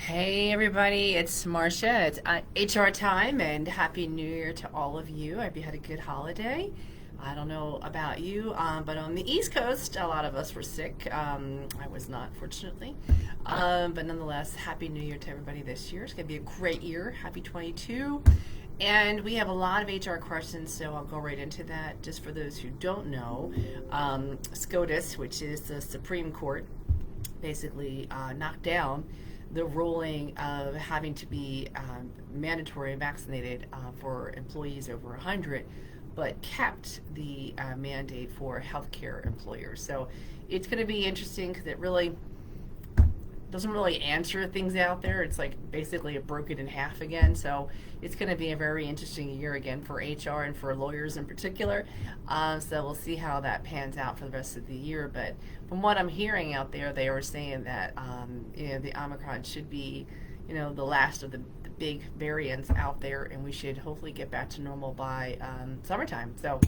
Hey everybody, it's Marcia. It's HR time and Happy New Year to all of you. I hope you had a good holiday. I don't know about you, but on the East Coast, a lot of us were sick. I was not, fortunately. But nonetheless, Happy New Year to everybody this year. It's going to be a great year. Happy 22. And we have a lot of HR questions, so I'll go right into that. Just for those who don't know, SCOTUS, which is the Supreme Court, basically knocked down the ruling of having to be mandatory and vaccinated for employees over 100, but kept the mandate for healthcare employers. So it's going to be interesting because it really doesn't really answer things out there. It's like basically it broke it in half again. So it's going to be a very interesting year again for HR and for lawyers in particular. So we'll see how that pans out for the rest of the year. But from what I'm hearing out there, they were saying that the Omicron should be, the last of the big variants out there, and we should hopefully get back to normal by summertime. So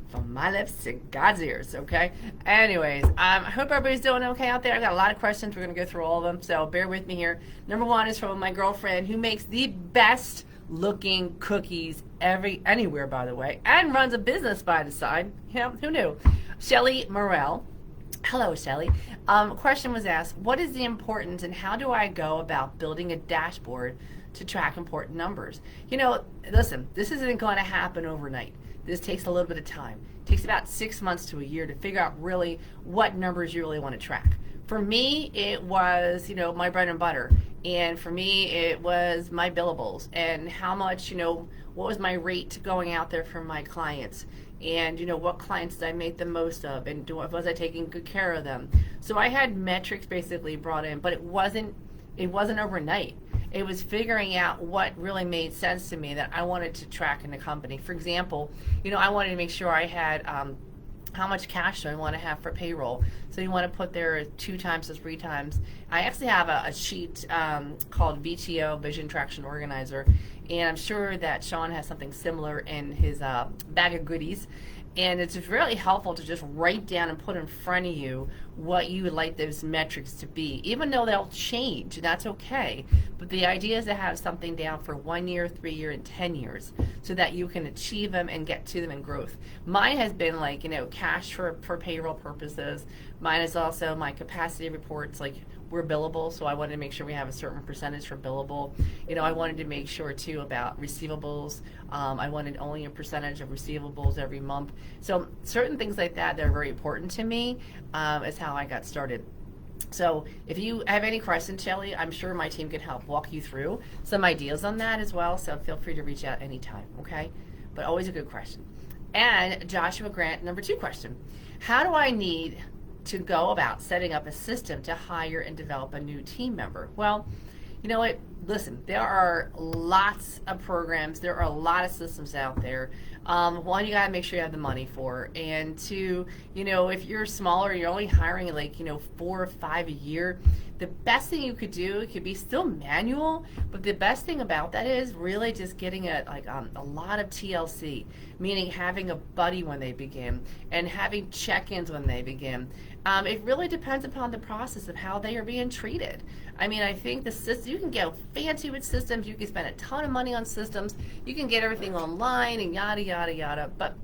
from my lips to God's ears, okay? Anyways, I hope everybody's doing okay out there. I got a lot of questions. We're going to go through all of them, so bear with me here. Number one is from my girlfriend who makes the best looking cookies anywhere, by the way, and runs a business by the side. Who knew? Shelly Morell. Hello, Shelly. Question was asked, what is the importance and how do I go about building a dashboard to track important numbers? Listen, this isn't going to happen overnight. This takes a little bit of time. It takes about 6 months to a year to figure out really what numbers you really want to track. For me, it was, my bread and butter. And for me, it was my billables and how much, what was my rate going out there for my clients, and what clients did I make the most of, and was I taking good care of them. So I had metrics basically brought in, but it wasn't overnight. It was figuring out what really made sense to me that I wanted to track in the company. For example, I wanted to make sure I had how much cash do I want to have for payroll. So you want to put there 2 times to 3 times. I actually have a sheet called VTO, Vision Traction Organizer, and I'm sure that Sean has something similar in his bag of goodies. And it's really helpful to just write down and put in front of you what you would like those metrics to be, even though they'll change, and that's okay. But the idea is to have something down for 1 year, 3 year, and 10 years so that you can achieve them and get to them in growth. Mine has been like, cash for payroll purposes. Mine is also my capacity reports, like we're billable, so I wanted to make sure we have a certain percentage for billable. I wanted to make sure too about receivables. I wanted only a percentage of receivables every month. So certain things like that are very important to me, is how I got started. So if you have any questions, Shelly, I'm sure my team can help walk you through some ideas on that as well. So feel free to reach out anytime, okay? But always a good question. And Joshua Grant, number 2 question. How do I need to go about setting up a system to hire and develop a new team member? Well, you know what? Listen, there are lots of programs. There are a lot of systems out there. One, you got to make sure you have the money for. And 2, if you're smaller, you're only hiring like, 4 or 5 a year. The best thing you could do, it could be still manual, but the best thing about that is really just getting a lot of TLC, meaning having a buddy when they begin and having check-ins when they begin. It really depends upon the process of how they are being treated. I think the system, you can get fancy with systems, you can spend a ton of money on systems, you can get everything online and yada, yada, yada, but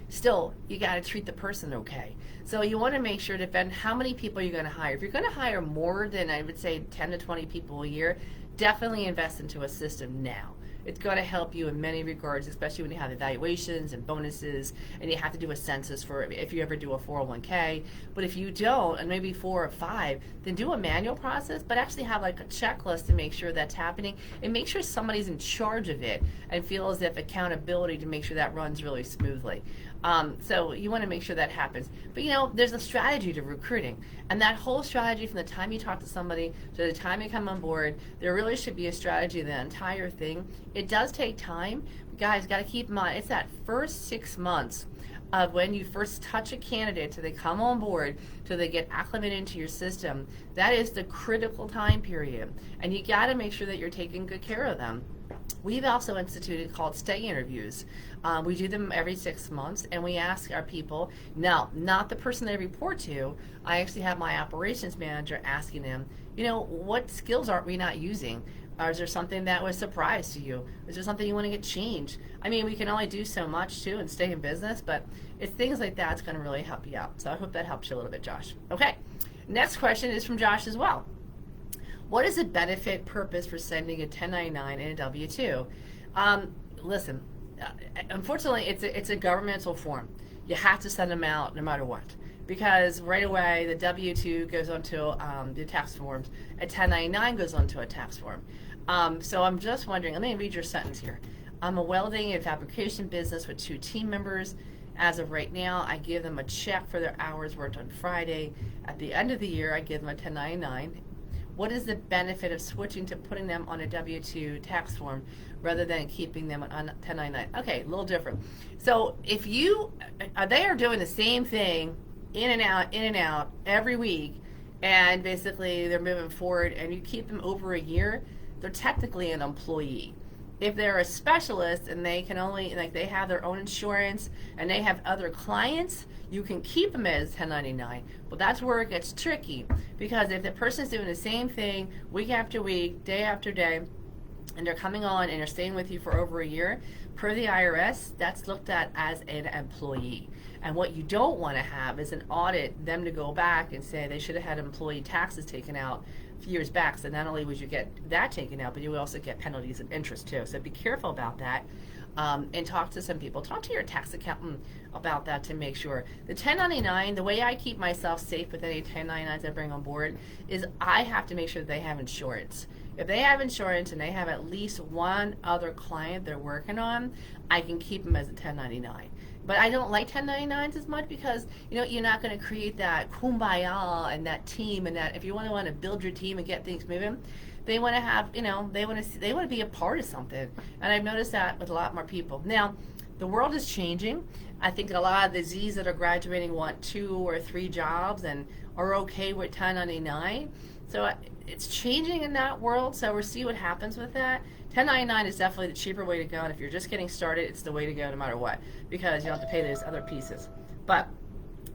still, you got to treat the person okay. So you want to make sure to defend how many people you're going to hire. If you're going to hire more than, I would say, 10 to 20 people a year, definitely invest into a system now. It's going to help you in many regards, especially when you have evaluations and bonuses, and you have to do a census for if you ever do a 401k. But if you don't, and maybe 4 or 5, then do a manual process, but actually have like a checklist to make sure that's happening, and make sure somebody's in charge of it and feel as if accountability to make sure that runs really smoothly. So you want to make sure that happens. But there's a strategy to recruiting, and that whole strategy from the time you talk to somebody to the time you come on board, there really should be a strategy of the entire thing. It does take time. Guys, got to keep in mind, it's that first 6 months of when you first touch a candidate till they come on board, till they get acclimated into your system. That is the critical time period, and you got to make sure that you're taking good care of them. We've also instituted called stay interviews. We do them every 6 months, and we ask our people, now, not the person they report to, I actually have my operations manager asking them, what skills are we not using? Or is there something that was a surprise to you? Is there something you want to get changed? I mean, we can only do so much too and stay in business, but it's things like that's going to really help you out. So I hope that helps you a little bit, Josh. Okay, next question is from Josh as well. What is the benefit purpose for sending a 1099 and a W-2? Listen, unfortunately, it's a governmental form. You have to send them out no matter what, because right away the W-2 goes onto the tax forms, a 1099 goes onto a tax form. So I'm just wondering, let me read your sentence here. I'm a welding and fabrication business with 2 team members. As of right now, I give them a check for their hours worked on Friday. At the end of the year, I give them a 1099. What is the benefit of switching to putting them on a W-2 tax form rather than keeping them on 1099? Okay, a little different. So if they are doing the same thing in and out every week, and basically they're moving forward, and you keep them over a year, they're technically an employee. If they're a specialist and they can only, they have their own insurance and they have other clients, you can keep them as 1099. But that's where it gets tricky, because if the person's doing the same thing week after week, day after day, and they're coming on and they're staying with you for over a year, per the IRS, that's looked at as an employee. And what you don't want to have is an audit, them to go back and say they should have had employee taxes taken out a few years back. So not only would you get that taken out, but you would also get penalties and interest too. So be careful about that. And talk to some people. Talk to your tax accountant about that to make sure. The 1099, the way I keep myself safe with any 1099s I bring on board is I have to make sure that they have insurance. If they have insurance and they have at least one other client they're working on, I can keep them as a 1099. But I don't like 1099s as much because you're not going to create that kumbaya and that team, and that if you want to build your team and get things moving, they want to have they want to be a part of something. And I've noticed that with a lot more people. Now, the world is changing. I think a lot of the Z's that are graduating want 2 or 3 jobs and are okay with 1099. So it's changing in that world. So we'll see what happens with that. 1099 is definitely the cheaper way to go, and if you're just getting started, it's the way to go no matter what, because you don't have to pay those other pieces. But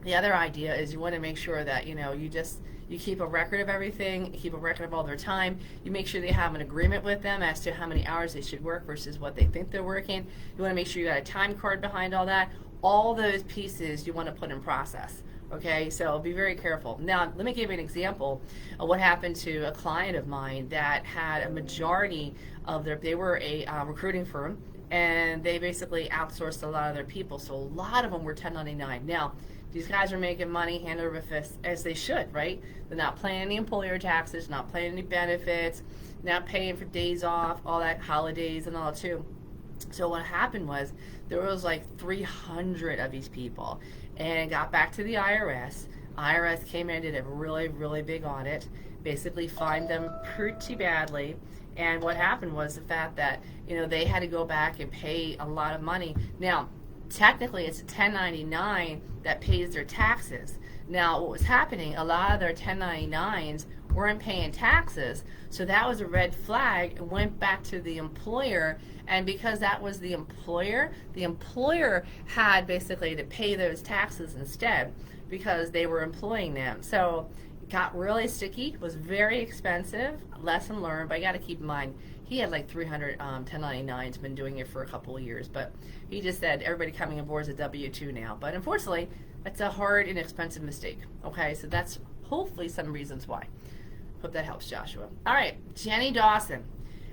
the other idea is you want to make sure that you keep a record of everything, keep a record of all their time. You make sure they have an agreement with them as to how many hours they should work versus what they think they're working. You want to make sure you got a time card behind all that. All those pieces you want to put in process. Okay, so be very careful. Now, let me give you an example of what happened to a client of mine that had a majority of they were a recruiting firm, and they basically outsourced a lot of their people. So a lot of them were 1099. Now, these guys are making money hand over fist, as they should, right? They're not paying any employer taxes, not paying any benefits, not paying for days off, all that holidays and all too. So what happened was there was like 300 of these people, and got back to the IRS. IRS came in and did a really, really big audit, basically fined them pretty badly. And what happened was the fact that they had to go back and pay a lot of money. Now, technically, it's a 1099 that pays their taxes. Now, what was happening, a lot of their 1099s weren't paying taxes, so that was a red flag. It went back to the employer, and because that was the employer had basically to pay those taxes instead because they were employing them. So it got really sticky, was very expensive. Lesson learned, but I got to keep in mind, he had like 300 1099s, been doing it for a couple of years, but he just said everybody coming aboard is a W-2 now. But unfortunately, that's a hard and expensive mistake. Okay, so that's hopefully some reasons why. Hope that helps, Joshua. All right, Jenny Dawson.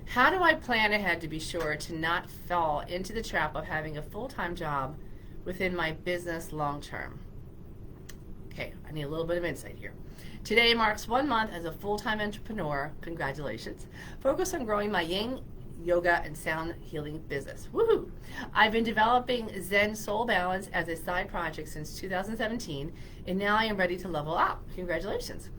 How do I plan ahead to be sure to not fall into the trap of having a full-time job within my business long-term? Okay, I need a little bit of insight here. Today marks 1 month as a full-time entrepreneur. Congratulations. Focus on growing my yin, yoga, and sound healing business. Woohoo! I've been developing Zen Soul Balance as a side project since 2017, and now I am ready to level up. Congratulations.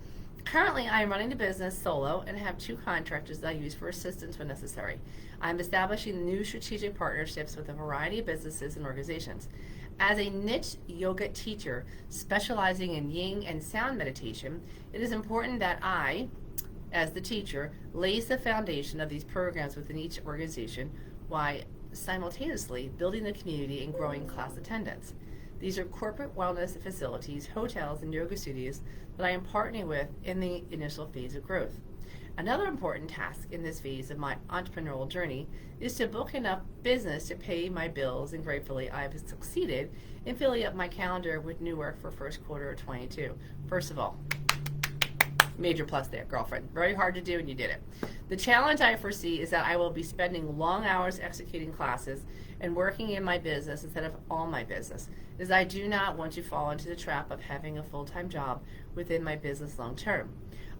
Currently, I am running the business solo and have 2 contractors that I use for assistance when necessary. I am establishing new strategic partnerships with a variety of businesses and organizations. As a niche yoga teacher specializing in yin and sound meditation, it is important that I as the teacher, lays the foundation of these programs within each organization while simultaneously building the community and growing class attendance. These are corporate wellness facilities, hotels, and yoga studios that I am partnering with in the initial phase of growth. Another important task in this phase of my entrepreneurial journey is to book enough business to pay my bills, and gratefully I have succeeded in filling up my calendar with new work for first quarter of 22. First of all, major plus there, girlfriend. Very hard to do, and you did it. The challenge I foresee is that I will be spending long hours executing classes and working in my business instead of on my business, as I do not want to fall into the trap of having a full-time job within my business long term.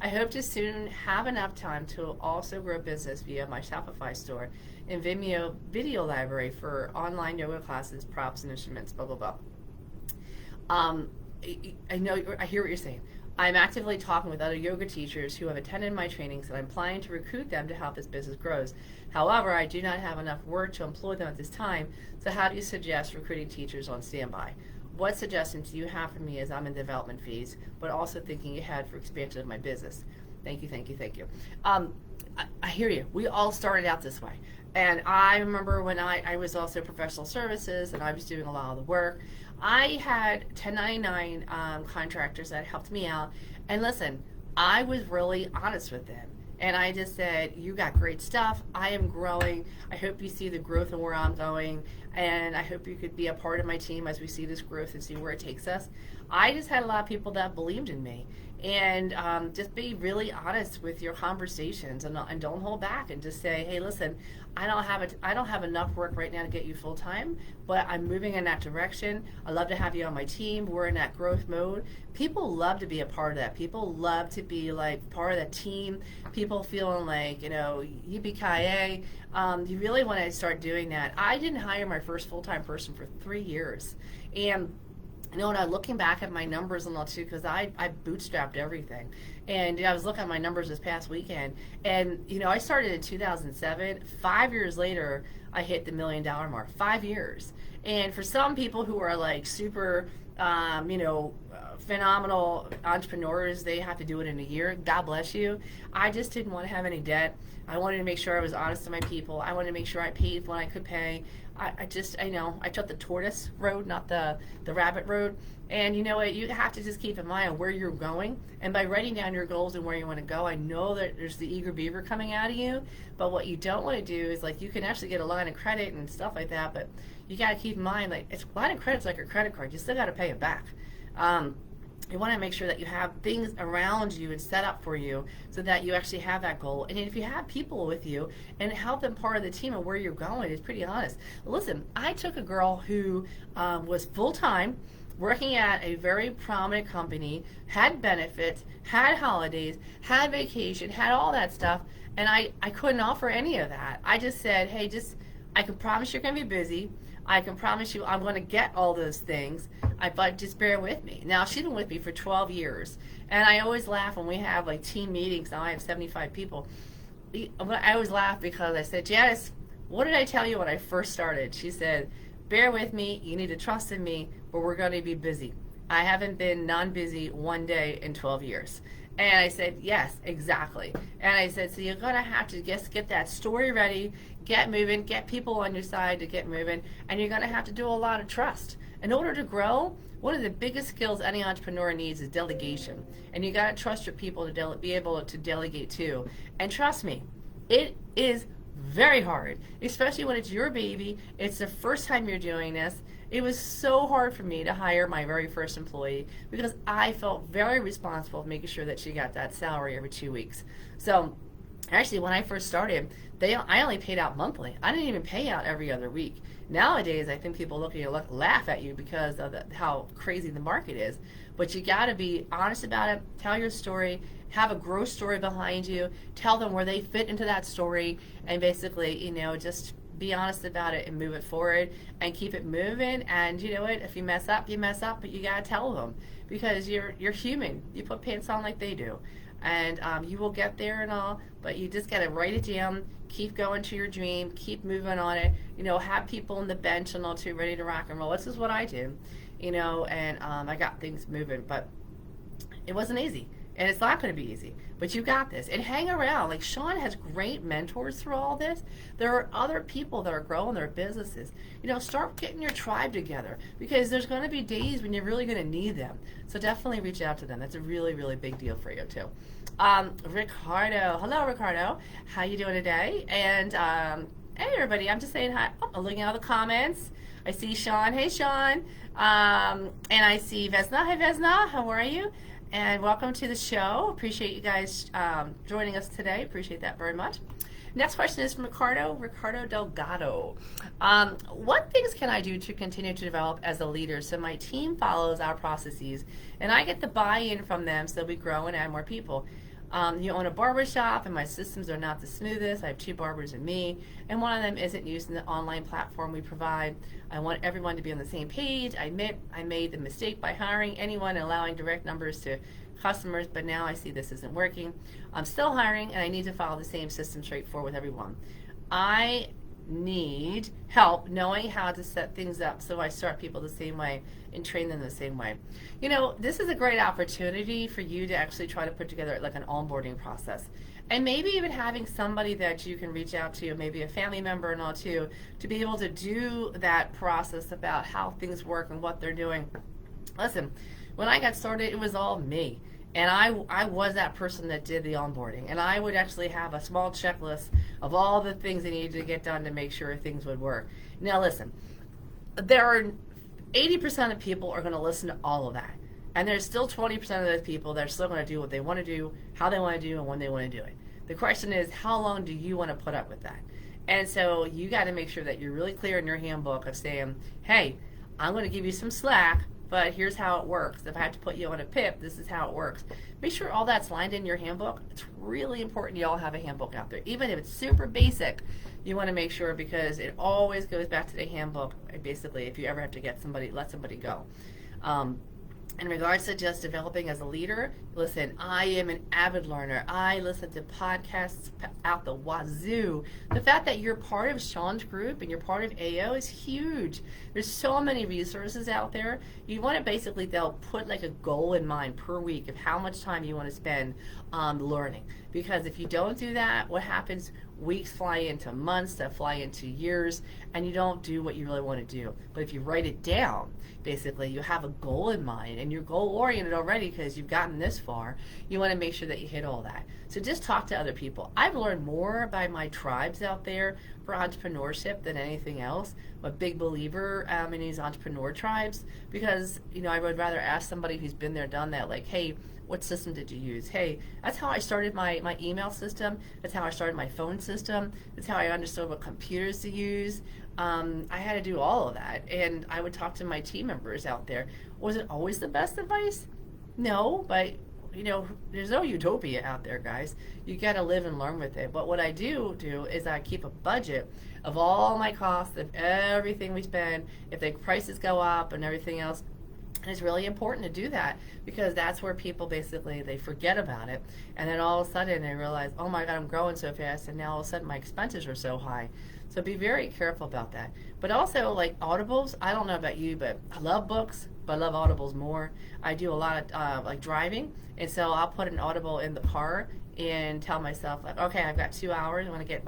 I hope to soon have enough time to also grow business via my Shopify store and Vimeo video library for online yoga classes, props, and instruments, blah, blah, blah. I hear what you're saying. I'm actively talking with other yoga teachers who have attended my trainings, and I'm planning to recruit them to help this business grows. However, I do not have enough work to employ them at this time, so how do you suggest recruiting teachers on standby? What suggestions do you have for me as I'm in the development phase, but also thinking ahead for expansion of my business? Thank you, thank you, thank you. I hear you. We all started out this way. And I remember when I was also professional services and I was doing a lot of the work, I had 1099 contractors that helped me out. And listen, I was really honest with them. And I just said, you got great stuff. I am growing. I hope you see the growth and where I'm going. And I hope you could be a part of my team as we see this growth and see where it takes us. I just had a lot of people that believed in me. And just be really honest with your conversations, and don't hold back, and just say, hey, listen, I don't have enough work right now to get you full time, but I'm moving in that direction. I love to have you on my team. We're in that growth mode. People love to be a part of that. People love to be like part of that team. People feeling like, yippee-ki-yay. You really want to start doing that. I didn't hire my first full-time person for 3 years. And when I'm looking back at my numbers and all too, because I bootstrapped everything. And I was looking at my numbers this past weekend. And, I started in 2007. 5 years later, I hit the $1 million mark. 5 years. And for some people who are like super, phenomenal entrepreneurs, they have to do it in a year. God bless you. I just didn't want to have any debt. I wanted to make sure I was honest to my people. I wanted to make sure I paid when I could pay. I took the tortoise road, not the rabbit road. And you know what? You have to just keep in mind where you're going. And by writing down your goals and where you want to go, I know that there's the eager beaver coming out of you. But what you don't want to do is, like, you can actually get a line of credit and stuff like that. But you got to keep in mind, like, a line of credit's like a credit card. You still got to pay it back. You want to make sure that you have things around you and set up for you so that you actually have that goal. And if you have people with you and help them part of the team of where you're going, it's pretty honest. Listen, I took a girl who was full-time, working at a very prominent company, had benefits, had holidays, had vacation, had all that stuff, and I couldn't offer any of that. I just said, hey, I can promise you're going to be busy. I can promise you I'm going to get all those things. But just bear with me. Now, she's been with me for 12 years. And I always laugh when we have like team meetings. Now I have 75 people. I always laugh because I said, Janice, what did I tell you when I first started? She said, bear with me. You need to trust in me, but we're going to be busy. I haven't been non-busy one day in 12 years. And I said, yes, exactly. And I said, so you're going to have to just get that story ready, get moving, get people on your side to get moving, and you're going to have to do a lot of trust. In order to grow, one of the biggest skills any entrepreneur needs is delegation. And you got to trust your people to be able to delegate to. And trust me, it is very hard, especially when it's your baby. It's the first time you're doing this. It was so hard for me to hire my very first employee because I felt very responsible for making sure that she got that salary every 2 weeks. So actually, when I first started, I only paid out monthly. I didn't even pay out every other week. Nowadays, I think people look at you, laugh at you because of how crazy the market is. But you got to be honest about it. Tell your story. Have a growth story behind you. Tell them where they fit into that story, and basically, just be honest about it and move it forward and keep it moving. And you know what? If you mess up, you mess up, but you got to tell them because you're human. You put pants on like they do. And you will get there and all, but you just got to write it down, keep going to your dream, keep moving on it, have people on the bench and all too ready to rock and roll. This is what I do, and I got things moving, but it wasn't easy. And it's not going to be easy, but you got this. And hang around. Like Sean has great mentors through all this. There are other people that are growing their businesses. Start getting your tribe together, because there's going to be days when you're really going to need them. So definitely reach out to them. That's a really, really big deal for you too. Ricardo. Hello, Ricardo. How you doing today? And hey, everybody. I'm just saying hi. Oh, I'm looking at all the comments. I see Sean. Hey, Sean. And I see Vesna. Hey, Vesna. How are you? And welcome to the show. Appreciate you guys joining us today. Appreciate that very much. Next question is from Ricardo Delgado. What things can I do to continue to develop as a leader so my team follows our processes and I get the buy-in from them so we grow and add more people? You own a barbershop and my systems are not the smoothest. I have 2 barbers and me, and one of them isn't using the online platform we provide. I want everyone to be on the same page. I admit I made the mistake by hiring anyone and allowing direct numbers to customers, but now I see this isn't working. I'm still hiring and I need to follow the same system straightforward with everyone. I need help knowing how to set things up so I start people the same way and train them the same way. This is a great opportunity for you to actually try to put together like an onboarding process, and maybe even having somebody that you can reach out to, maybe a family member and all too, to be able to do that process about how things work and what they're doing. Listen, when I got started, it was all me. And I was that person that did the onboarding. And I would actually have a small checklist of all the things I needed to get done to make sure things would work. Now listen, there are 80% of people are going to listen to all of that. And there's still 20% of those people that are still going to do what they want to do, how they want to do, and when they want to do it. The question is, how long do you want to put up with that? And so you got to make sure that you're really clear in your handbook of saying, hey, I'm going to give you some slack, but here's how it works. If I have to put you on a PIP, this is how it works. Make sure all that's lined in your handbook. It's really important you all have a handbook out there. Even if it's super basic, you want to make sure, because it always goes back to the handbook. Basically, if you ever have to let somebody go. In regards to just developing as a leader, listen, I am an avid learner. I listen to podcasts out the wazoo. The fact that you're part of Sean's group and you're part of AO is huge. There's so many resources out there. You want to they'll put like a goal in mind per week of how much time you want to spend learning. Because if you don't do that, what happens? Weeks fly into months, that fly into years, and you don't do what you really want to do. But if you write it down, basically you have a goal in mind and you're goal oriented already because you've gotten this far, you want to make sure that you hit all that. So just talk to other people. I've learned more by my tribes out there for entrepreneurship than anything else. I'm a big believer in these entrepreneur tribes, because I would rather ask somebody who's been there, done that, like, hey, what system did you use? Hey, that's how I started my email system. That's how I started my phone system. That's how I understood what computers to use. I had to do all of that. And I would talk to my team members out there. Was it always the best advice? No, but there's no utopia out there, guys. You got to live and learn with it. But what I do is I keep a budget of all my costs, of everything we spend, if the prices go up and everything else. And it's really important to do that, because that's where people they forget about it, and then all of a sudden they realize, oh my God, I'm growing so fast, and now all of a sudden my expenses are so high. So be very careful about that. But also, like audibles, I don't know about you, but I love books, but I love audibles more. I do a lot of driving, and so I'll put an audible in the car and tell myself, like, okay, I've got 2 hours, I want to get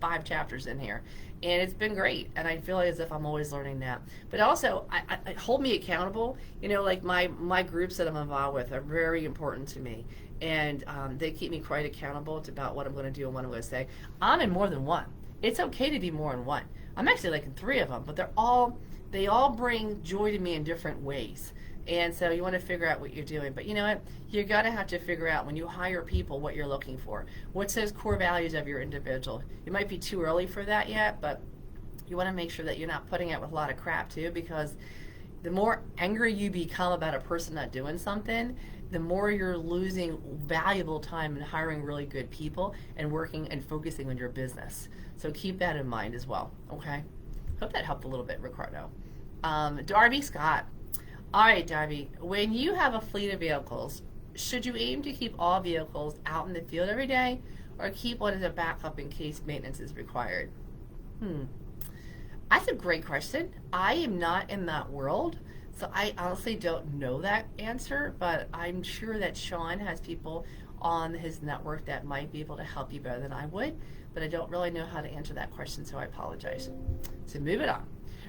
5 chapters in here. And it's been great, and I feel as if I'm always learning that. But also, I hold me accountable. My groups that I'm involved with are very important to me, and they keep me quite accountable to about what I'm going to do and what I'm going to say. I'm in more than one. It's okay to be more in one. I'm actually in 3 of them, but they all bring joy to me in different ways. And so you want to figure out what you're doing. But you know what? You're going to have to figure out when you hire people what you're looking for. What's those core values of your individual? It might be too early for that yet, but you want to make sure that you're not putting it with a lot of crap too, because the more angry you become about a person not doing something, the more you're losing valuable time in hiring really good people and working and focusing on your business. So keep that in mind as well, okay? Hope that helped a little bit, Ricardo. Darby Scott. All right, Darby, when you have a fleet of vehicles, should you aim to keep all vehicles out in the field every day, or keep one as a backup in case maintenance is required? That's a great question. I am not in that world, So I honestly don't know that answer, but I'm sure that Sean has people on his network that might be able to help you better than I would, but I don't really know how to answer that question, so I apologize. So moving on.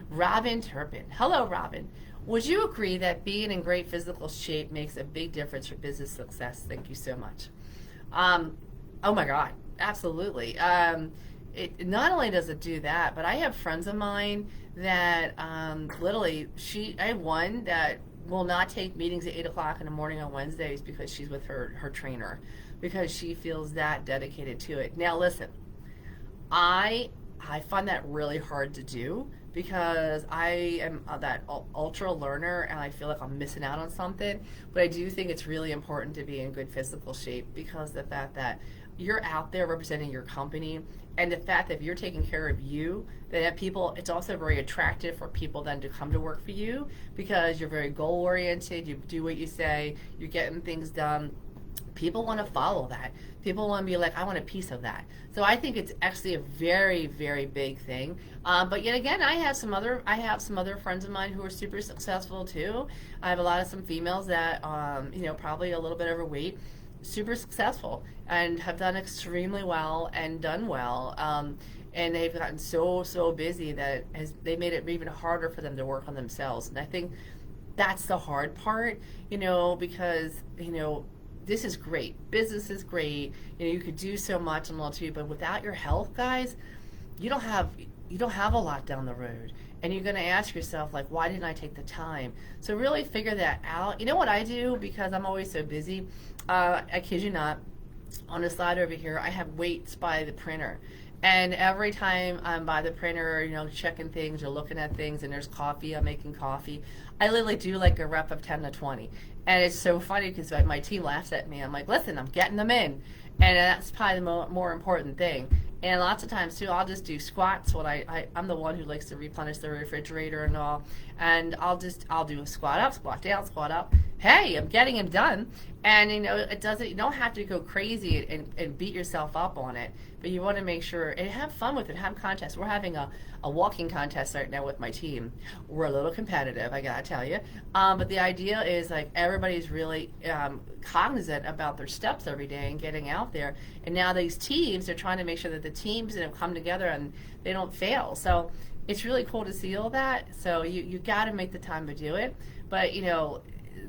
Robin Turpin. Hello, Robin. Would you agree that being in great physical shape makes a big difference for business success? Thank you so much. Oh my God, absolutely. It not only does it do that, but I have friends of mine that literally, I have one that will not take meetings at 8 o'clock in the morning on Wednesdays because she's with her trainer, because she feels that dedicated to it. Now listen, I find that really hard to do because I am that ultra learner and I feel like I'm missing out on something. But I do think it's really important to be in good physical shape, because the fact that you're out there representing your company, and the fact that if you're taking care of you, that people, it's also very attractive for people then to come to work for you, because you're very goal oriented, you do what you say, you're getting things done. People want to follow that. People want to be like, I want a piece of that. So I think it's actually a very, very big thing. But yet again, I have some other friends of mine who are super successful too. I have some females that, probably a little bit overweight, super successful, and have done extremely well and done well. And they've gotten so busy that they made it even harder for them to work on themselves. And I think that's the hard part, because, this is great. Business is great. You could do so much and all too, but without your health, guys, you don't have a lot down the road. And you're going to ask yourself, like, why didn't I take the time? So really figure that out. You know what I do, because I'm always so busy? I kid you not, on the side over here, I have weights by the printer. And every time I'm by the printer, checking things or looking at things, and there's coffee, I'm making coffee, I literally do like a rep of 10 to 20. And it's so funny because my team laughs at me. I'm like, listen, I'm getting them in. And that's probably the more important thing. And lots of times too, I'll just do squats. I'm the one who likes to replenish the refrigerator and all. And I'll do a squat up, squat down, squat up. Hey, I'm getting them done. And you don't have to go crazy and beat yourself up on it. But you want to make sure and have fun with it. Have contests. We're having a walking contest right now with my team. We're a little competitive, I gotta tell you. But the idea is like everybody's really cognizant about their steps every day and getting out there. And now these teams are trying to make sure that the teams come together and they don't fail. So it's really cool to see all that. So you got to make the time to do it. But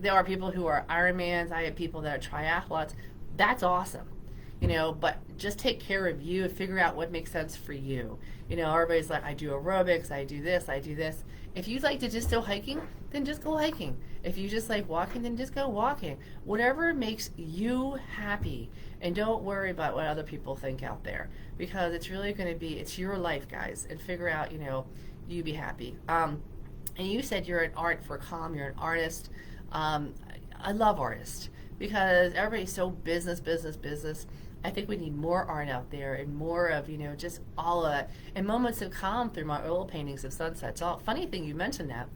there are people who are Ironmans. I have people that are triathletes. That's awesome. But just take care of you and figure out what makes sense for you. Everybody's like, I do aerobics, I do this, I do this. If you like to just go hiking, then just go hiking. If you just like walking, then just go walking. Whatever makes you happy. And don't worry about what other people think out there, because it's really going to be, it's your life, guys. And figure out, you be happy. And you said you're an art for calm, you're an artist. I love artists because everybody's so business. I think we need more art out there and more of, just all of that. And moments of calm through my oil paintings of sunsets. Funny thing you mentioned that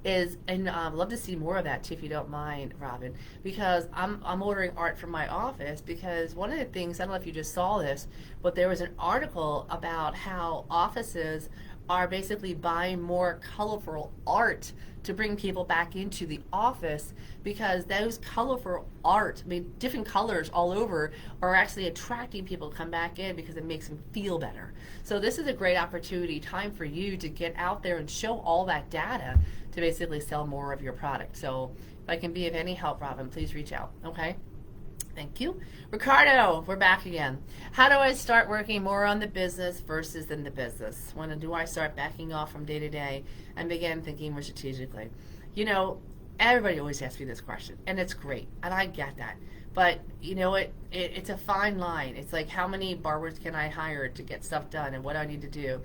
is, and I'd love to see more of that too, if you don't mind, Robin, because I'm ordering art from my office, because one of the things, I don't know if you just saw this, but there was an article about how offices are basically buying more colorful art to bring people back into the office, because those colorful art, different colors all over, are actually attracting people to come back in because it makes them feel better. So this is a great time for you to get out there and show all that data to basically sell more of your product. So if I can be of any help, Robin, please reach out, okay? Thank you. Ricardo, we're back again. How do I start working more on the business versus in the business? When do I start backing off from day to day and begin thinking more strategically? Everybody always asks me this question, and it's great, and I get that. But it's a fine line. It's like, how many barbers can I hire to get stuff done, and what do I need to do?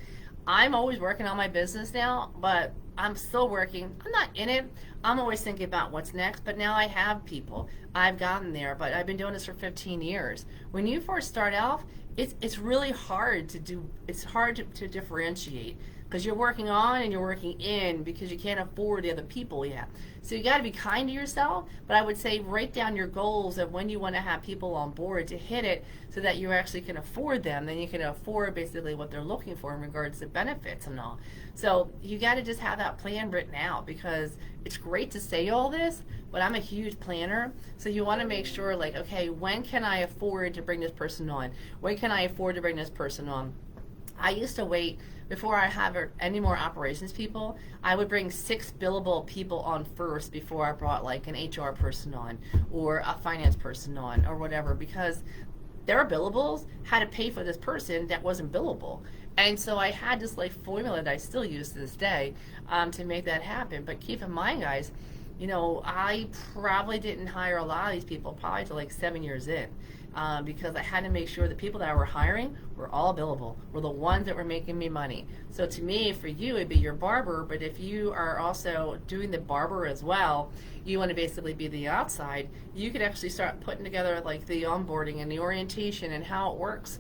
I'm always working on my business now, but I'm still working. I'm not in it. I'm always thinking about what's next, but now I have people. I've gotten there, but I've been doing this for 15 years. When you first start off, it's really hard to do. It's hard to differentiate, because you're working on and you're working in because you can't afford the other people yet. So you got to be kind to yourself, but I would say write down your goals of when you want to have people on board to hit it so that you actually can afford them. Then you can afford basically what they're looking for in regards to benefits and all. So you got to just have that plan written out, because it's great to say all this, but I'm a huge planner. So you want to make sure, like, okay, when can I afford to bring this person on? When can I afford to bring this person on? I used to wait before I have any more operations people. I would bring 6 billable people on first before I brought like an HR person on or a finance person on or whatever, because their billables had to pay for this person that wasn't billable. And so I had this like formula that I still use to this day to make that happen. But keep in mind, guys, you know, I probably didn't hire a lot of these people probably till like 7 years in. Because I had to make sure the people that I were hiring were all billable, were the ones that were making me money. So to me, for you, it'd be your barber, but if you are also doing the barber as well, you want to basically be the outside, you could actually start putting together like the onboarding and the orientation and how it works.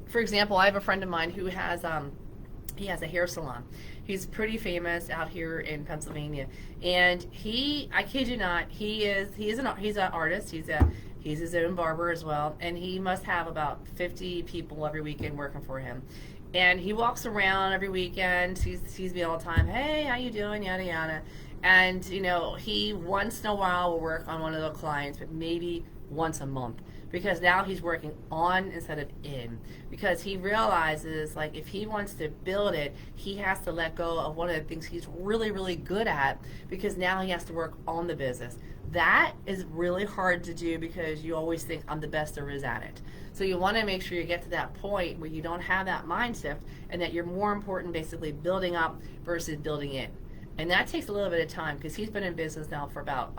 For example, I have a friend of mine who has he has a hair salon. He's pretty famous out here in Pennsylvania, and I kid you not, he's an artist. He's his own barber as well, and he must have about 50 people every weekend working for him. And he walks around every weekend, sees me all the time, hey, how you doing, yada yada. And you know, he once in a while will work on one of the clients, but maybe once a month, because now he's working on instead of in, because he realizes like if he wants to build it, he has to let go of one of the things he's really, really good at, because now he has to work on the business. That is really hard to do because you always think I'm the best there is at it. So you want to make sure you get to that point where you don't have that mindset, and that you're more important basically building up versus building in. And that takes a little bit of time, because he's been in business now for about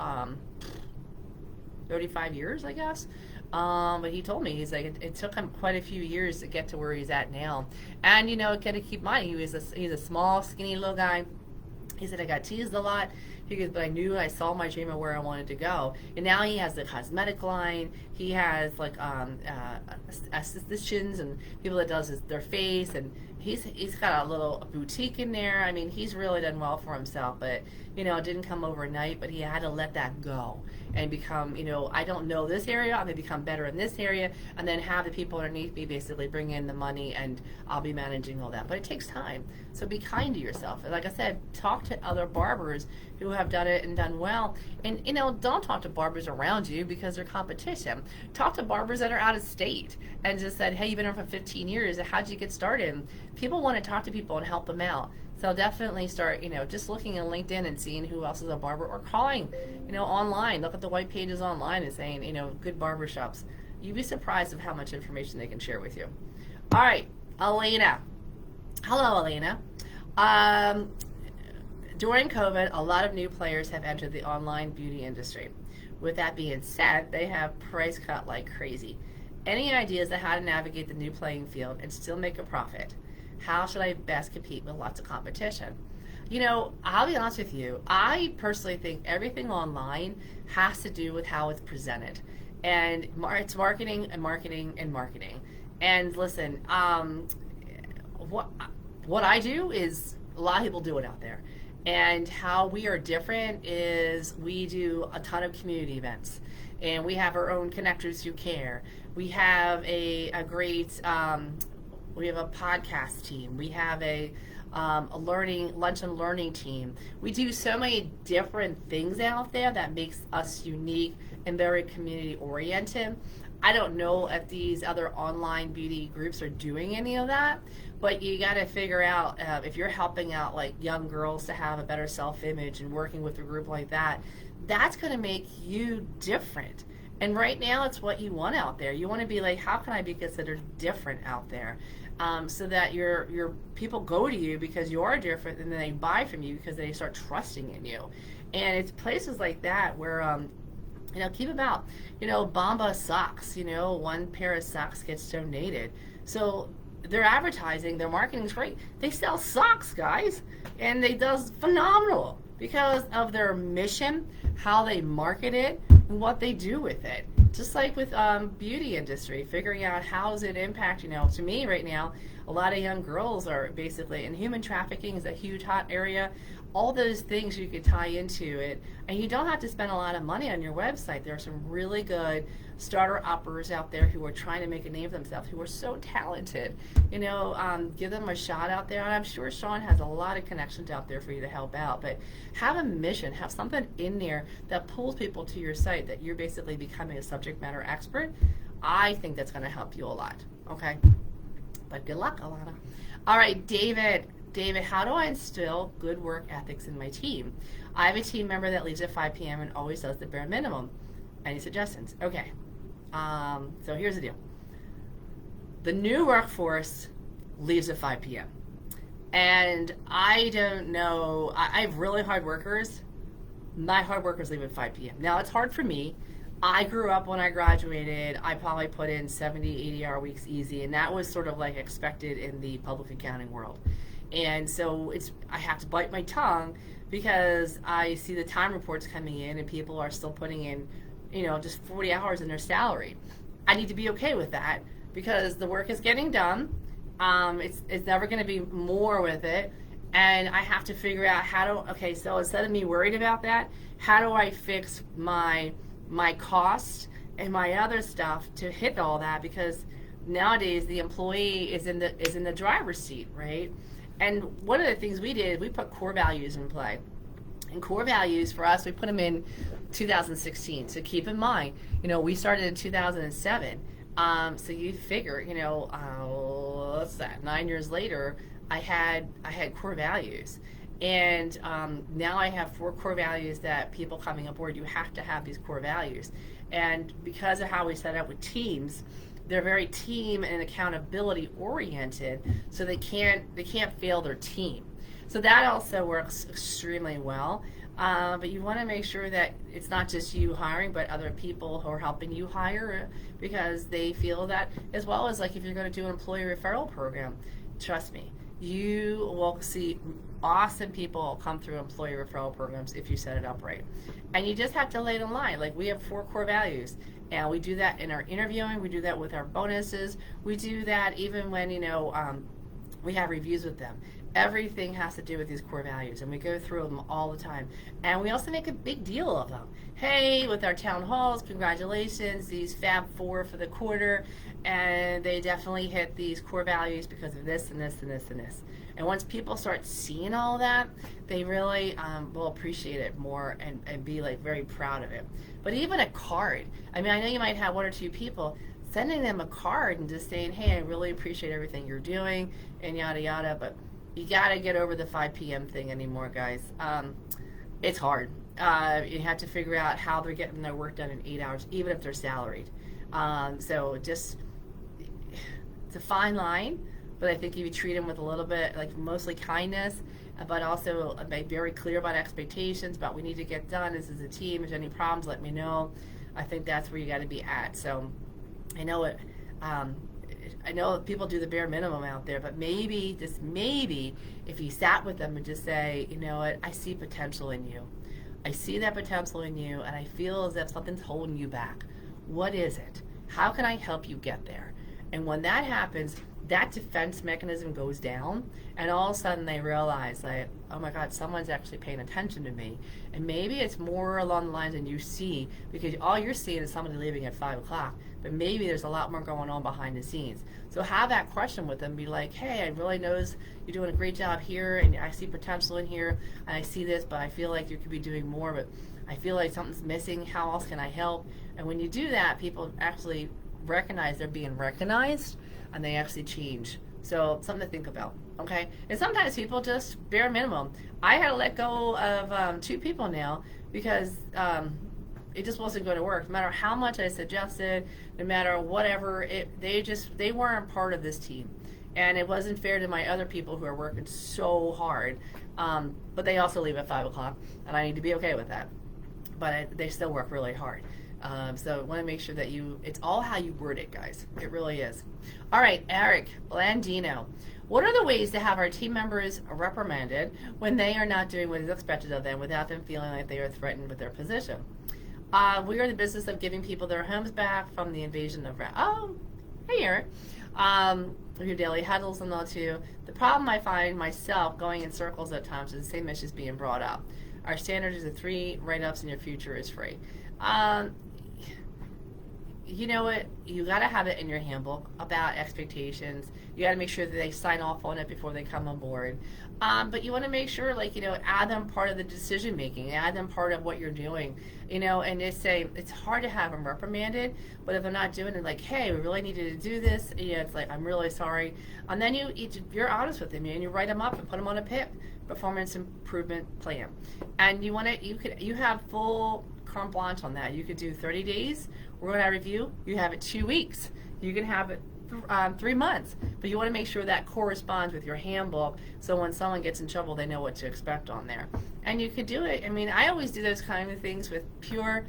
35 years, I guess. But he told me, he's like, it took him quite a few years to get to where he's at now. And you know, got to keep in mind, he's a small, skinny little guy. He said, I got teased a lot. He goes, but I saw my dream of where I wanted to go. And now he has the cosmetic line. He has like estheticians and people that does their face, and he's got a little boutique in there. I mean, he's really done well for himself, but you know, it didn't come overnight, but he had to let that go and become, you know, I don't know this area, I'm going to become better in this area, and then have the people underneath me basically bring in the money, and I'll be managing all that. But it takes time, so be kind to yourself. And like I said, talk to other barbers who have done it and done well, and you know, don't talk to barbers around you because they're competition. Talk to barbers that are out of state and just said, hey, you've been here for 15 years, how'd you get started? People want to talk to people and help them out. So definitely start, you know, just looking at LinkedIn and seeing who else is a barber, or calling, you know, online. Look at the white pages online and saying, you know, good barbershops. You'd be surprised of how much information they can share with you. All right, Elena. Hello, Elena. During COVID, a lot of new players have entered the online beauty industry. With that being said, they have price cut like crazy. Any ideas on how to navigate the new playing field and still make a profit? How should I best compete with lots of competition? You know, I'll be honest with you. I personally think everything online has to do with how it's presented. And it's marketing and marketing and marketing. And listen, what I do is a lot of people do it out there. And how we are different is we do a ton of community events. And we have our own connectors who care. We have a great... we have a podcast team. We have a lunch and learning team. We do so many different things out there that makes us unique and very community oriented. I don't know if these other online beauty groups are doing any of that, but you got to figure out if you're helping out like young girls to have a better self-image and working with a group like that, that's going to make you different. And right now, it's what you want out there. You want to be like, how can I be considered different out there? So that your people go to you because you are different, and then they buy from you because they start trusting in you. And it's places like that where, you know, keep about, you know, Bamba socks, you know, one pair of socks gets donated. So their advertising, their marketing is great. They sell socks, guys, and they does phenomenal because of their mission, how they market it, and what they do with it. Just like with beauty industry, figuring out how does it impact, to me right now, a lot of young girls are basically, and human trafficking is a huge hot area. All those things you could tie into it, and you don't have to spend a lot of money on your website. There are some really good starter uppers out there who are trying to make a name for themselves, who are so talented. Give them a shot out there, and I'm sure Sean has a lot of connections out there for you to help out. But have a mission, have something in there that pulls people to your site, that you're basically becoming a subject matter expert. I think that's going to help you a lot. Okay, but good luck, Alana. All right, David, how do I instill good work ethics in my team? I have a team member that leaves at 5 p.m. and always does the bare minimum. Any suggestions? Okay. So here's the deal. The new workforce leaves at 5 p.m. And I don't know. I have really hard workers. My hard workers leave at 5 p.m. Now, it's hard for me. I grew up when I graduated, I probably put in 70, 80-hour weeks easy, and that was sort of like expected in the public accounting world. And so I have to bite my tongue because I see the time reports coming in and people are still putting in, just 40 hours in their salary. I need to be okay with that because the work is getting done. It's never going to be more with it. And I have to figure out so instead of me worried about that, how do I fix my cost and my other stuff to hit all that? Because nowadays the employee is in the driver's seat, right? And one of the things we did, we put core values in play. And core values for us, we put them in 2016. So keep in mind, we started in 2007. So you figure, what's that? 9 years later, I had core values. And now I have 4 core values that people coming aboard, you have to have these core values. And because of how we set up with teams, they're very team and accountability oriented, so they can't fail their team. So that also works extremely well. But you want to make sure that it's not just you hiring, but other people who are helping you hire, because they feel that, as well as like if you're going to do an employee referral program, trust me, you will see awesome people come through employee referral programs if you set it up right. And you just have to lay it in line. Like, we have 4 core values, and we do that in our interviewing, we do that with our bonuses, we do that even when we have reviews with them. Everything has to do with these core values, and we go through them all the time. And we also make a big deal of them. Hey, with our town halls, congratulations, these Fab 4 for the quarter, and they definitely hit these core values because of this and this and this and this. And once people start seeing all that, they really will appreciate it more and be like very proud of it. But even a card, I mean, I know you might have 1 or 2 people, sending them a card and just saying, hey, I really appreciate everything you're doing, and yada yada, but you gotta get over the 5 p.m. thing anymore, guys. It's hard. You have to figure out how they're getting their work done in 8 hours, even if they're salaried. So just, it's a fine line, but I think if you treat them with a little bit, like mostly kindness, but also be very clear about expectations, about we need to get done, this is a team, if there's any problems, let me know. I think that's where you gotta be at. So I know it, I know people do the bare minimum out there, but maybe, just maybe, if you sat with them and just say, you know what, I see potential in you. I see that potential in you, and I feel as if something's holding you back. What is it? How can I help you get there? And when that happens, that defense mechanism goes down, and all of a sudden they realize, like, oh my God, someone's actually paying attention to me. And maybe it's more along the lines than you see, because all you're seeing is somebody leaving at 5 o'clock, but maybe there's a lot more going on behind the scenes. So have that question with them. Be like, hey, I really notice you're doing a great job here, and I see potential in here, and I see this, but I feel like you could be doing more, but I feel like something's missing. How else can I help? And when you do that, people actually recognize they're being recognized, and they actually change. So something to think about, okay? And sometimes people just bare minimum. I had to let go of 2 people now because it just wasn't going to work. No matter how much I suggested, no matter whatever, they weren't part of this team. And it wasn't fair to my other people who are working so hard. But they also leave at 5 o'clock, and I need to be okay with that. But they still work really hard. So I want to make sure that it's all how you word it, guys. It really is. All right, Eric Blandino. What are the ways to have our team members reprimanded when they are not doing what is expected of them without them feeling like they are threatened with their position? We are in the business of giving people their homes back from the invasion of Oh, hey, Eric. Your daily huddles and all too. The problem I find myself going in circles at times is the same issues being brought up. Our standard is 3 write-ups and your future is free. You know what? You got to have it in your handbook about expectations. You got to make sure that they sign off on it before they come on board. But you want to make sure, like, add them part of the decision making, add them part of what you're doing, and they say it's hard to have them reprimanded, but if they're not doing it, like, hey, we really needed to do this, it's like, I'm really sorry. And then you're honest with them, and you write them up and put them on a PIP, performance improvement plan. And you have full carte blanche on that. You could do 30 days. We're going to review. You have it 2 weeks. You can have it 3 months, but you want to make sure that corresponds with your handbook, so when someone gets in trouble, they know what to expect on there. And you could do it. I mean, I always do those kind of things with pure,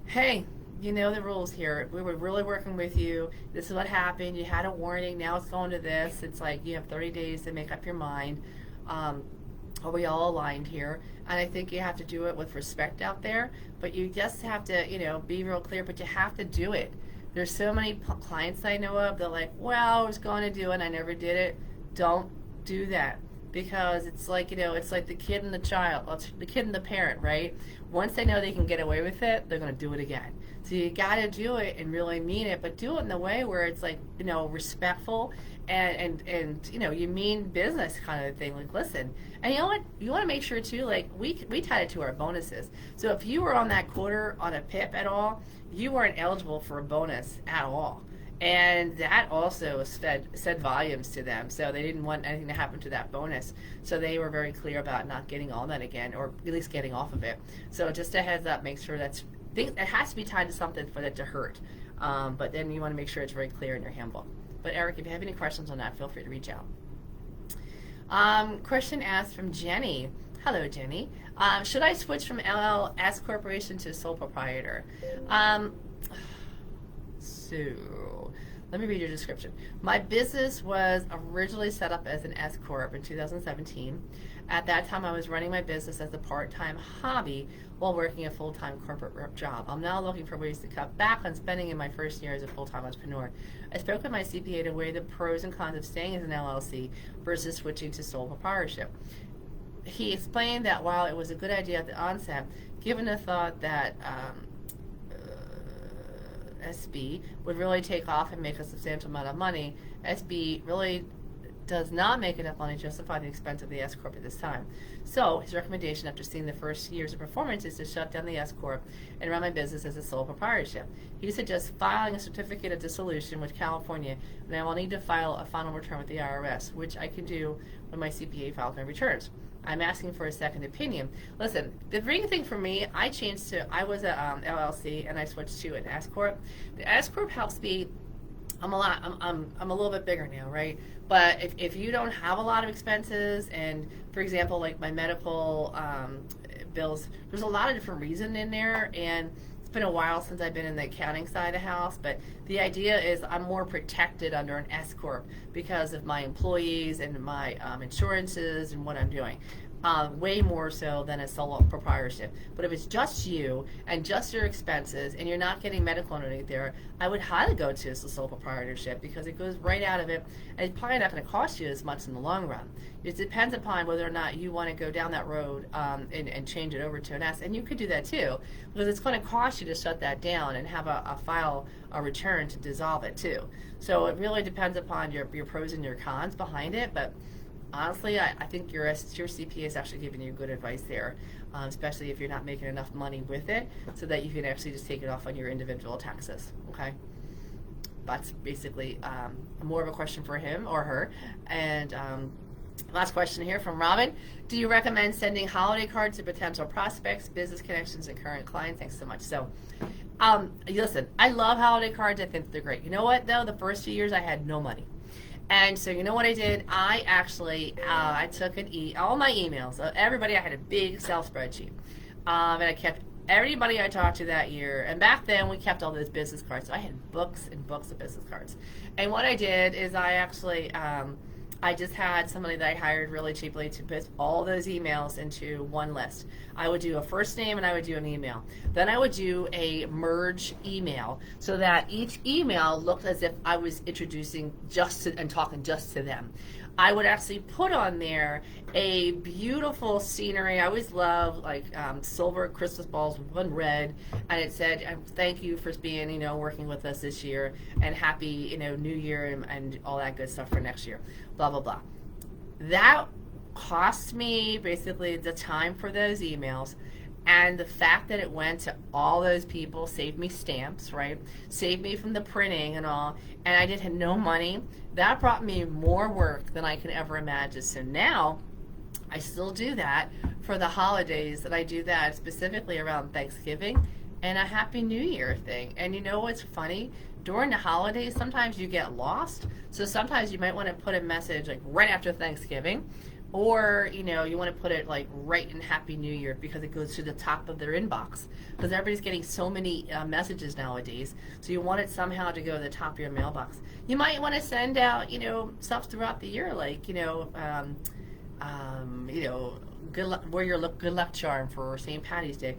hey, you know the rules here. We were really working with you. This is what happened. You had a warning. Now it's going to this. It's like you have 30 days to make up your mind. Are we all aligned here? And I think you have to do it with respect out there, but you just have to, be real clear, but you have to do it. There's so many clients I know of, they're like, well, I was going to do it, I never did it. Don't do that, because it's like, it's like the kid and the child, the kid and the parent, right? Once they know they can get away with it, they're going to do it again. So you got to do it and really mean it, but do it in a way where it's like, respectful and you mean business kind of thing. Like, listen, and you know what? You want to make sure too, like we tied it to our bonuses. So if you were on that quarter on a PIP at all, you weren't eligible for a bonus at all. And that also said volumes to them. So they didn't want anything to happen to that bonus. So they were very clear about not getting all that again, or at least getting off of it. So just a heads up, make sure it has to be tied to something for that to hurt. But then you want to make sure it's very clear in your handbook. But Eric, if you have any questions on that, feel free to reach out. Question asked from Jenny. Hello, Jenny. Should I switch from LLS corporation to sole proprietor? So, let me read your description. My business was originally set up as an S Corp in 2017. At that time, I was running my business as a part-time hobby while working a full-time corporate job. I'm now looking for ways to cut back on spending in my first year as a full-time entrepreneur. I spoke with my CPA to weigh the pros and cons of staying as an LLC versus switching to sole proprietorship. He explained that while it was a good idea at the onset, given the thought that SB would really take off and make a substantial amount of money, SB really does not make enough money to justify the expense of the S Corp at this time. So his recommendation after seeing the first years of performance is to shut down the S Corp and run my business as a sole proprietorship. He suggests filing a certificate of dissolution with California, and I will need to file a final return with the IRS, which I can do when my CPA files my returns. I'm asking for a second opinion. Listen, the big thing for me, I was a LLC and I switched to an S Corp. The S Corp helps me. I'm a little bit bigger now, right? But if you don't have a lot of expenses, and for example, like my medical bills, there's a lot of different reasons in there, and it's been a while since I've been in the accounting side of the house, but the idea is I'm more protected under an S Corp because of my employees and my insurances and what I'm doing. Way more so than a solo proprietorship. But if it's just you and just your expenses and you're not getting medical underneath there, I would highly go to a sole proprietorship because it goes right out of it, and it's probably not going to cost you as much in the long run. It depends upon whether or not you want to go down that road and change it over to an S, and you could do that too, because it's going to cost you to shut that down and have a return to dissolve it too. So it really depends upon your pros and your cons behind it, but honestly, I think your CPA is actually giving you good advice there, especially if you're not making enough money with it, so that you can actually just take it off on your individual taxes, okay? That's basically more of a question for him or her. And last question here from Robin. Do you recommend sending holiday cards to potential prospects, business connections, and current clients? Thanks so much. So, listen, I love holiday cards. I think they're great. You know what, though? The first few years I had no money. And so you know what I did? I actually, I took all my emails. Everybody, I had a big Excel spreadsheet. And I kept everybody I talked to that year. And back then, we kept all those business cards. So I had books and books of business cards. And what I did is I actually, I just had somebody that I hired really cheaply to put all those emails into one list. I would do a first name and I would do an email. Then I would do a merge email so that each email looked as if I was introducing just to, and talking just to them. I would actually put on there a beautiful scenery. I always love like silver Christmas balls, one red, and it said, "Thank you for being, working with us this year, and happy, New Year and all that good stuff for next year." Blah blah blah. That cost me basically the time for those emails. And the fact that it went to all those people saved me stamps, right? Saved me from the printing and all. And I did have no money. That brought me more work than I could ever imagine. So now I still do that for the holidays, and I do that specifically around Thanksgiving and a Happy New Year thing. And you know what's funny? During the holidays, sometimes you get lost. So sometimes you might want to put a message like right after Thanksgiving. Or, you want to put it like right in Happy New Year because it goes to the top of their inbox. Because everybody's getting so many messages nowadays. So you want it somehow to go to the top of your mailbox. You might want to send out, stuff throughout the year like, good luck, wear your good luck charm for St. Patty's Day.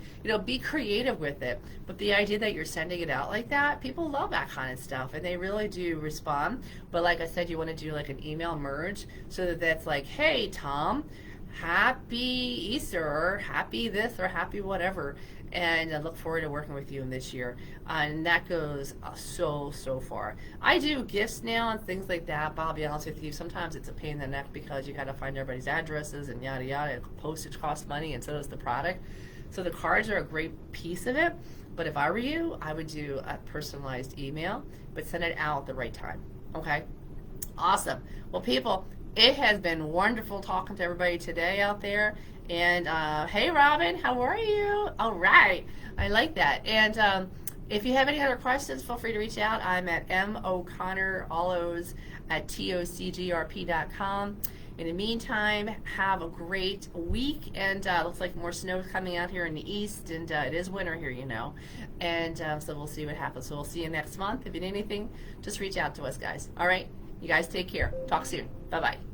Be creative with it. But the idea that you're sending it out like that, people love that kind of stuff, and they really do respond. But like I said, you want to do like an email merge so that that's like, hey, Tom, happy Easter, or happy this, or happy whatever. And I look forward to working with you in this year. And that goes so far. I do gifts now and things like that, but I'll be honest with you, sometimes it's a pain in the neck because you got to find everybody's addresses and yada yada. Postage costs money, and so does the product. So the cards are a great piece of it. But if I were you, I would do a personalized email, but send it out at the right time. Okay? Awesome. Well, people, it has been wonderful talking to everybody today out there. And hey, Robin, how are you? All right, I like that. And if you have any other questions, feel free to reach out. I'm at MOConnor, all O's, at TOCGRP.com. In the meantime, have a great week. And looks like more snow coming out here in the east, and it is winter here, And so we'll see what happens. So we'll see you next month. If you need anything, just reach out to us, guys. All right, you guys take care. Talk soon. Bye-bye.